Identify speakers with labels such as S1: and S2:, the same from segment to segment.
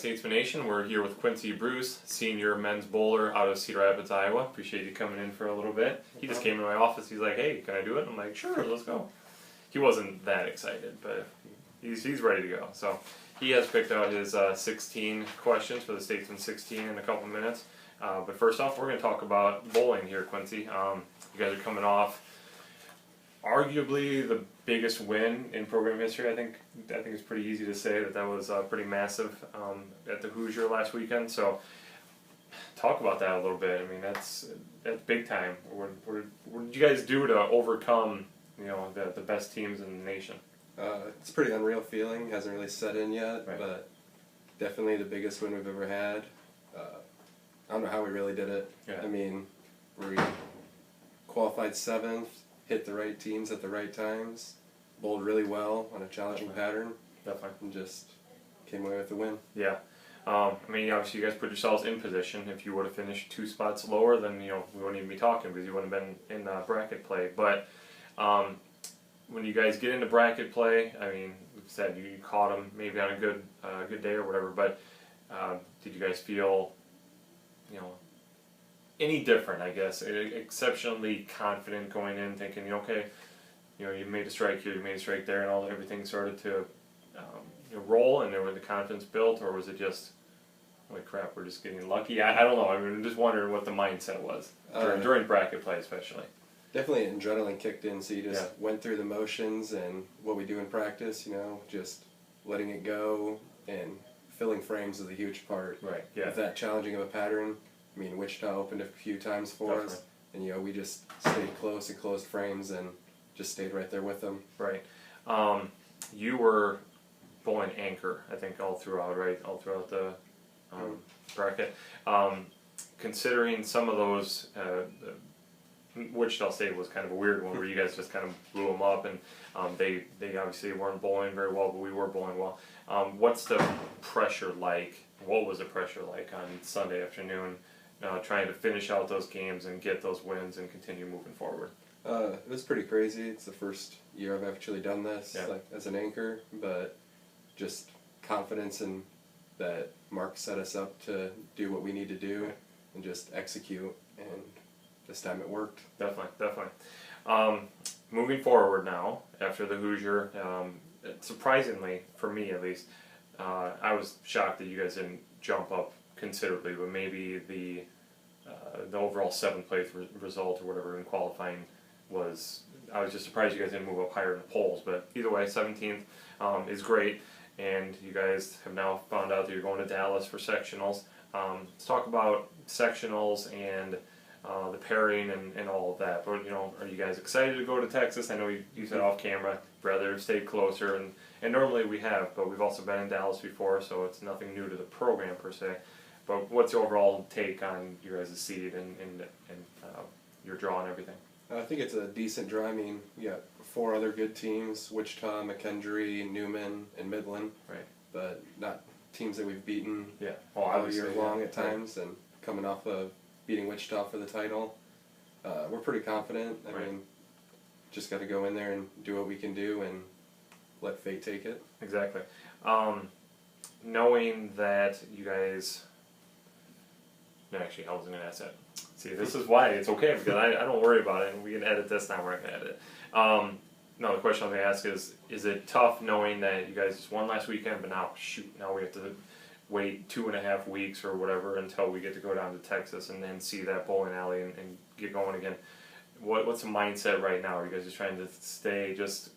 S1: Statesmen Nation. We're here with Quincy Bruce, senior men's bowler out of Cedar Rapids, Iowa. Appreciate you coming in for a little bit. He just came in my office. He's like, "Hey, can I do it?" I'm like, "Sure, let's go." He wasn't that excited, but he's ready to go. So he has picked out his 16 questions for the Statesmen 16 in a couple minutes. But first off, we're going to talk about bowling here, Quincy. You guys are coming off arguably the biggest win in program history. I think it's pretty easy to say that was pretty massive at the Hoosier last weekend. So talk about that a little bit. I mean, that's big time. What did you guys do to overcome the best teams in the nation?
S2: It's a pretty unreal feeling. Hasn't really set in yet,
S1: right.
S2: But definitely the biggest win we've ever had. I don't know how we really did it.
S1: Yeah.
S2: I mean, we qualified 7th, hit the right teams at the right times, bowled really well on a challenging pattern, and just came away with the win.
S1: Yeah. I mean, obviously you guys put yourselves in position. If you would have finished 2 spots lower, then we wouldn't even be talking because you wouldn't have been in bracket play. But when you guys get into bracket play, I mean, you said you caught them maybe on a good day or whatever. But did you guys feel any different? I guess exceptionally confident going in, thinking, okay, you made a strike here, you made a strike there, and everything started to roll, and there was the confidence built, or was it just, holy crap, we're just getting lucky? I don't know. I mean, I'm just wondering what the mindset was during bracket play, especially.
S2: Definitely adrenaline kicked in, so you just went through the motions and what we do in practice, just letting it go, and filling frames is a huge part.
S1: Right, yeah.
S2: With that challenging of a pattern, I mean, Wichita opened a few times for us, and we just stayed close and closed frames and just stayed right there with them.
S1: Right. You were bowling anchor, I think, all throughout, right? All throughout the bracket. Considering some of those, Wichita State was kind of a weird one where you guys just kind of blew them up, and they obviously weren't bowling very well, but we were bowling well. What's the pressure like? What was the pressure like on Sunday afternoon, trying to finish out those games and get those wins and continue moving forward?
S2: It was pretty crazy. It's the first year I've actually done this as an anchor, but just confidence in that Mark set us up to do what we need to do and just execute, and this time it worked.
S1: Definitely. Moving forward now, after the Hoosier, surprisingly, for me at least, I was shocked that you guys didn't jump up considerably, but maybe the overall 7th place result or whatever in qualifying was, I was just surprised you guys didn't move up higher in the polls. But either way, 17th is great, and you guys have now found out that you're going to Dallas for sectionals. Let's talk about sectionals and the pairing and all of that. But are you guys excited to go to Texas? I know you said off camera rather have stayed closer, and normally we have, but we've also been in Dallas before, so it's nothing new to the program per se. But what's your overall take on your guys' seed and your draw and everything?
S2: I think it's a decent draw. I mean, we got 4 other good teams: Wichita, McKendree, Newman, and Midland.
S1: Right.
S2: But not teams that we've beaten
S1: all
S2: year long at times, and coming off of beating Wichita for the title, we're pretty confident. I mean, just got to go in there and do what we can do and let fate take it.
S1: Exactly. Knowing that you guys... No, actually, I wasn't going to ask that. See, this is why it's okay, because I don't worry about it, and we can edit this now, we're not going to edit it. No, the question I'm going to ask is it tough knowing that you guys just won last weekend, but now we have to wait 2.5 weeks or whatever until we get to go down to Texas and then see that bowling alley and get going again? What's the mindset right now? Are you guys just trying to stay just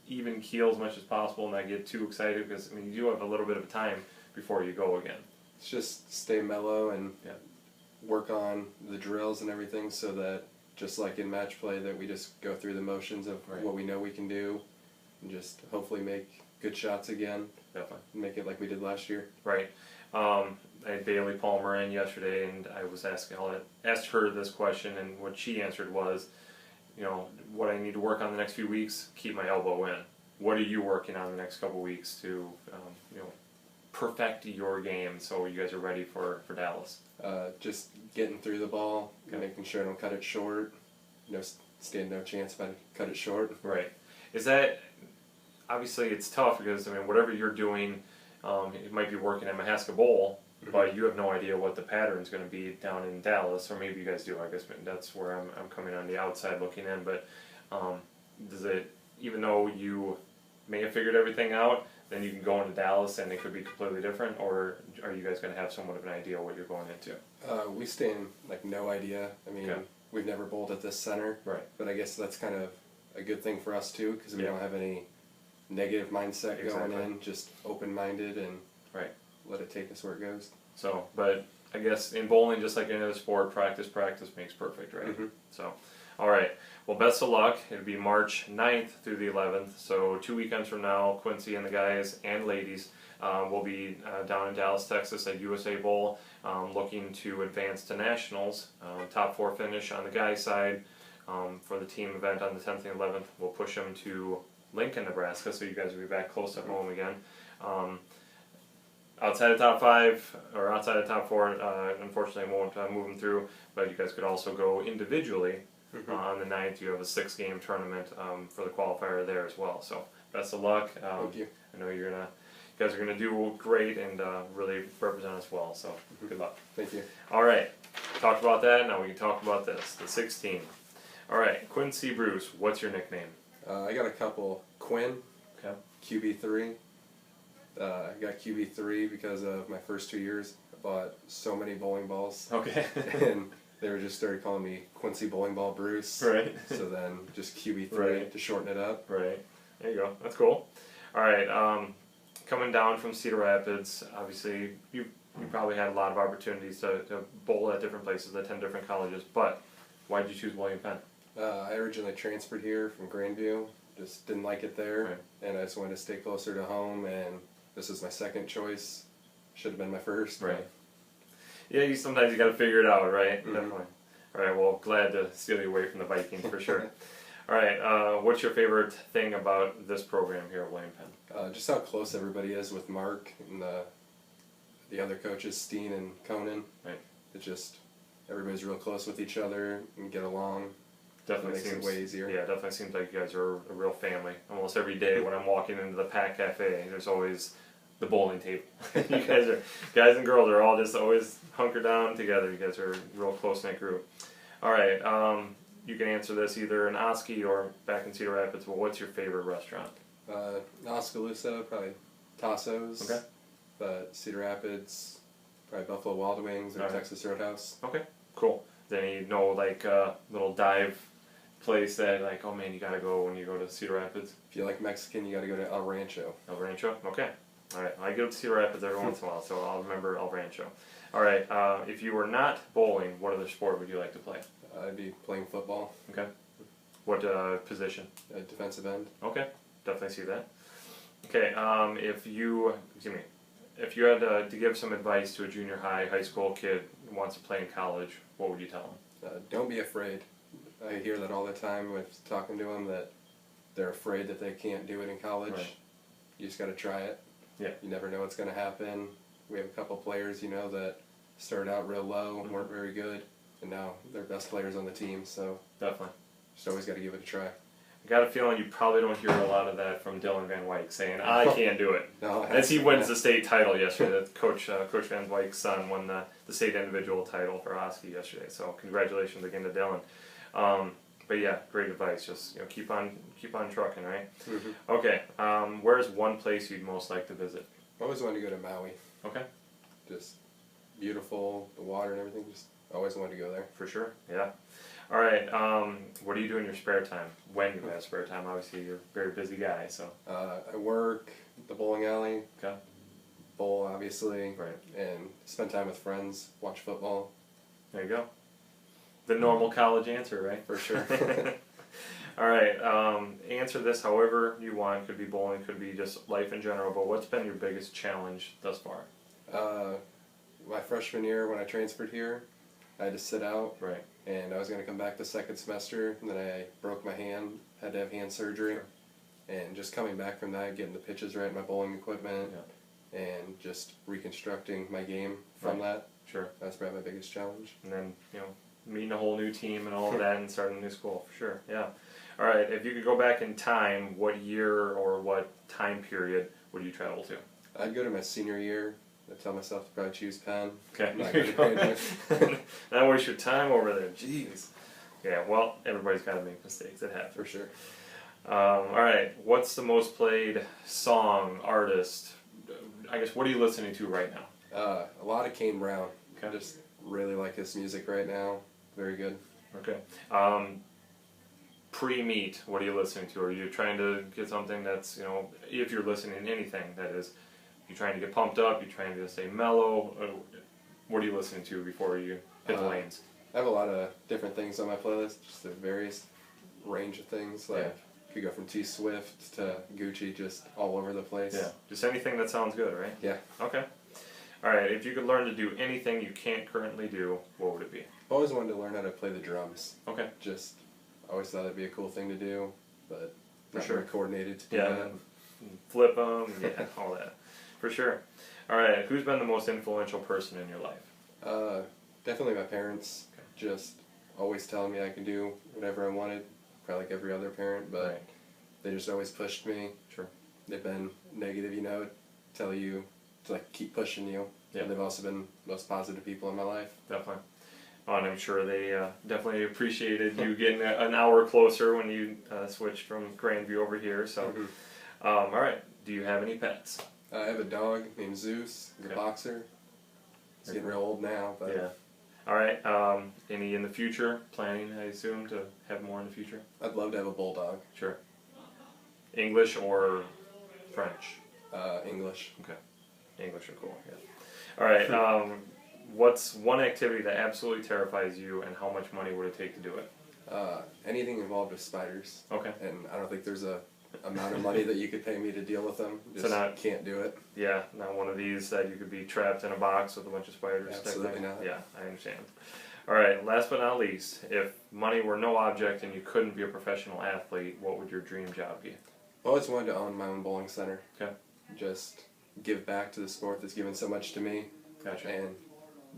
S1: even keel as much as possible and not get too excited? Because, I mean, you do have a little bit of time before you go again.
S2: It's just stay mellow and work on the drills and everything, so that just like in match play, that we just go through the motions of what we know we can do and just hopefully make good shots again.
S1: Definitely.
S2: Make it like we did last year.
S1: Right. I had Bailey Palmer in yesterday, and I was asked her this question, and what she answered was, what I need to work on the next few weeks, keep my elbow in. What are you working on the next couple weeks to, perfect your game so you guys are ready for Dallas?
S2: Just getting through the ball, making sure I don't cut it short. Stand no chance if I cut it short.
S1: Right. Is that, obviously it's tough because, whatever you're doing it might be working at Mahaska Bowl, but you have no idea what the pattern's going to be down in Dallas, or maybe you guys do. I guess that's where I'm coming on the outside looking in. But does it, even though you may have figured everything out, then you can go into Dallas and it could be completely different, or are you guys going to have somewhat of an idea what you're going into?
S2: We stand no idea. I mean,
S1: Okay.
S2: We've never bowled at this center,
S1: Right.
S2: But I guess that's kind of a good thing for us too, because we don't have any negative mindset going in, just open-minded and let it take us where it goes.
S1: So, but I guess in bowling, just like any other sport, practice makes perfect, right? So, all right. Well, best of luck. It'll be March 9th through the 11th. So 2 weekends from now, Quincy and the guys and ladies will be down in Dallas, Texas at USA Bowl, looking to advance to nationals. Top 4 finish on the guys' side for the team event on the 10th and 11th. We'll push them to Lincoln, Nebraska, so you guys will be back close at home again. Outside of top 5 or outside of top 4, unfortunately, I won't move them through. But you guys could also go individually on the 9th. You have a 6-game tournament for the qualifier there as well. So best of luck.
S2: Thank you.
S1: I know you guys are gonna do great and really represent us well. So good luck.
S2: Thank you.
S1: All right, talked about that. Now we can talk about this. The 16. All right, Quincy Bruce. What's your nickname?
S2: I got a couple. Quinn.
S1: Okay.
S2: QB3. I got QB3 because of my first 2 years. I bought so many bowling balls.
S1: Okay.
S2: And they were just started calling me Quincy Bowling Ball Bruce.
S1: Right.
S2: So then just QB3
S1: Right.
S2: to shorten it up.
S1: Right. There you go. That's cool. All right. Coming down from Cedar Rapids, obviously you probably had a lot of opportunities to bowl at different places, attend different colleges. But why did you choose William Penn?
S2: I originally transferred here from Grandview. Just didn't like it there.
S1: Right.
S2: And I just wanted to stay closer to home, and this is my second choice. Should have been my first.
S1: Right. Yeah, sometimes you got to figure it out, right? Definitely. All right, well, glad to steal you away from the Vikings for sure. All right, what's your favorite thing about this program here at William Penn?
S2: Just how close everybody is with Mark and the other coaches, Steen and Conan.
S1: Right.
S2: It's just everybody's real close with each other and get along.
S1: Definitely
S2: makes
S1: seems
S2: it way easier.
S1: Yeah, definitely seems like you guys are a real family. Almost every day when I'm walking into the Pack Cafe, there's always the bowling table. You guys and girls are all just always hunkered down together. You guys are a real close-knit group. All right, you can answer this either in Oski or back in Cedar Rapids. Well, what's your favorite restaurant?
S2: Oskaloosa, probably Tasso's.
S1: Okay.
S2: But Cedar Rapids, probably Buffalo Wild Wings or
S1: All right.
S2: Texas Roadhouse.
S1: Okay, cool. Then you know, like little dive place that like, oh man, you gotta go when you go to Cedar Rapids.
S2: If you like Mexican, you got to go to El Rancho.
S1: El Rancho? Okay. All right. I go to Cedar Rapids every once in a while, so I'll remember El Rancho. All right. If you were not bowling, what other sport would you like to play?
S2: I'd be playing football.
S1: Okay. What position?
S2: Defensive end.
S1: Okay. Definitely see that. Okay. If you had to give some advice to a junior high school kid who wants to play in college, what would you tell them?
S2: Don't be afraid. I hear that all the time with talking to them, that they're afraid that they can't do it in college.
S1: Right.
S2: You just got to try it.
S1: Yeah.
S2: You never know what's going to happen. We have a couple players, that started out real low and weren't very good, and now they're best players on the team, so
S1: Definitely.
S2: just always got to give it a try.
S1: I got a feeling you probably don't hear a lot of that from Dylan Van Wyk saying, I can't do it.
S2: No,
S1: As he wins the state title yesterday. That Coach Van Wyk's son won the state individual title for Oski yesterday. So congratulations again to Dylan. But yeah, great advice. Just keep on trucking, right? Okay. Where's one place you'd most like to visit?
S2: I always wanted to go to Maui.
S1: Okay.
S2: Just beautiful, the water and everything. Just always wanted to go there.
S1: For sure. Yeah. All right. What do you do in your spare time? When you have spare time? Obviously, you're a very busy guy. So.
S2: I work at the bowling alley.
S1: Okay.
S2: Bowl, obviously.
S1: Right.
S2: And spend time with friends. Watch football.
S1: There you go. The normal college answer, right?
S2: For sure.
S1: All right. Answer this however you want. Could be bowling, could be just life in general. But what's been your biggest challenge thus far?
S2: My freshman year when I transferred here, I had to sit out.
S1: Right.
S2: And I was going to come back the second semester, and then I broke my hand, had to have hand surgery.
S1: Sure.
S2: And just coming back from that, getting the pitches right, my bowling equipment, and just reconstructing my game from that.
S1: Sure.
S2: That's probably my biggest challenge.
S1: And then, meeting a whole new team and all of that and starting a new school, for sure. Yeah. All right. If you could go back in time, what year or what time period would you travel to?
S2: I'd go to my senior year. I'd tell myself to probably choose Penn.
S1: Okay.
S2: Not go to Penn.
S1: Not waste your time over there. Jeez. Yeah, well, everybody's got to make mistakes. It happens.
S2: For sure.
S1: Alright, what's the most played song, artist? I guess, what are you listening to right now?
S2: A lot of Kane Brown.
S1: Okay.
S2: I just really like his music right now. Very good.
S1: Okay. Pre-meet, what are you listening to? Are you trying to get something that's, if you're listening to anything, that is, you trying to get pumped up, you trying to stay mellow? What are you listening to before you hit the lanes?
S2: I have a lot of different things on my playlist, just a various range of things. Like, could go from T Swift to Gucci, just all over the place.
S1: Yeah, just anything that sounds good, right?
S2: Yeah.
S1: Okay. Alright, if you could learn to do anything you can't currently do, what would it be?
S2: I've always wanted to learn how to play the drums.
S1: Okay.
S2: Just, always thought it'd be a cool thing to do, but
S1: For
S2: not
S1: sure.
S2: very coordinated to do
S1: Yeah,
S2: that.
S1: flip them, yeah, all that. For sure. Alright, who's been the most influential person in your life?
S2: Definitely my parents.
S1: Okay.
S2: Just always telling me I can do whatever I wanted, probably like every other parent, but
S1: Right.
S2: they just always pushed me.
S1: Sure.
S2: They've been negative, tell you to like keep pushing you.
S1: Yeah.
S2: And they've also been the most positive people in my life.
S1: Definitely. Oh, and I'm sure they definitely appreciated you getting an hour closer when you switched from Grandview over here. So, all right. Do you have any pets?
S2: I have a dog named Zeus. He's a boxer. He's getting real old now, but
S1: yeah. All right. Any in the future? Planning, I assume, to have more in the future?
S2: I'd love to have a bulldog.
S1: Sure. English or French?
S2: English.
S1: Okay. English are cool. Yeah. All right. What's one activity that absolutely terrifies you, and how much money would it take to do it?
S2: Anything involved with spiders.
S1: Okay.
S2: And I don't think there's a amount of money that you could pay me to deal with them. Just can't do it.
S1: Yeah, not one of these that you could be trapped in a box with a bunch of spiders.
S2: Absolutely not.
S1: Yeah, I understand. All right, last but not least, if money were no object and you couldn't be a professional athlete, what would your dream job be?
S2: I always wanted to own my own bowling center.
S1: Okay.
S2: Just give back to the sport that's given so much to me.
S1: Gotcha.
S2: And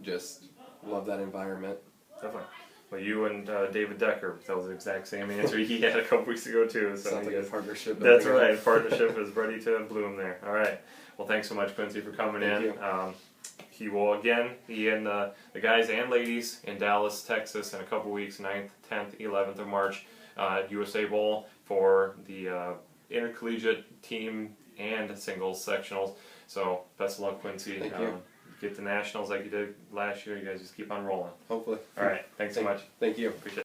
S2: just love that environment.
S1: Definitely. Well, you and David Decker, that was the exact same answer he had a couple weeks ago too. So
S2: sounds like a partnership.
S1: That's right. Partnership is ready to bloom there. All right. Well, thanks so much, Quincy, for coming in.
S2: You.
S1: He will again be in the guys and ladies in Dallas, Texas, in a couple weeks, 9th, 10th, 11th of March, USA Bowl for the intercollegiate team and singles sectionals. So best of luck, Quincy.
S2: Thank you.
S1: Get the nationals like you did last year. You guys just keep on rolling.
S2: Hopefully.
S1: All right. Thanks so much.
S2: Thank you.
S1: Appreciate it.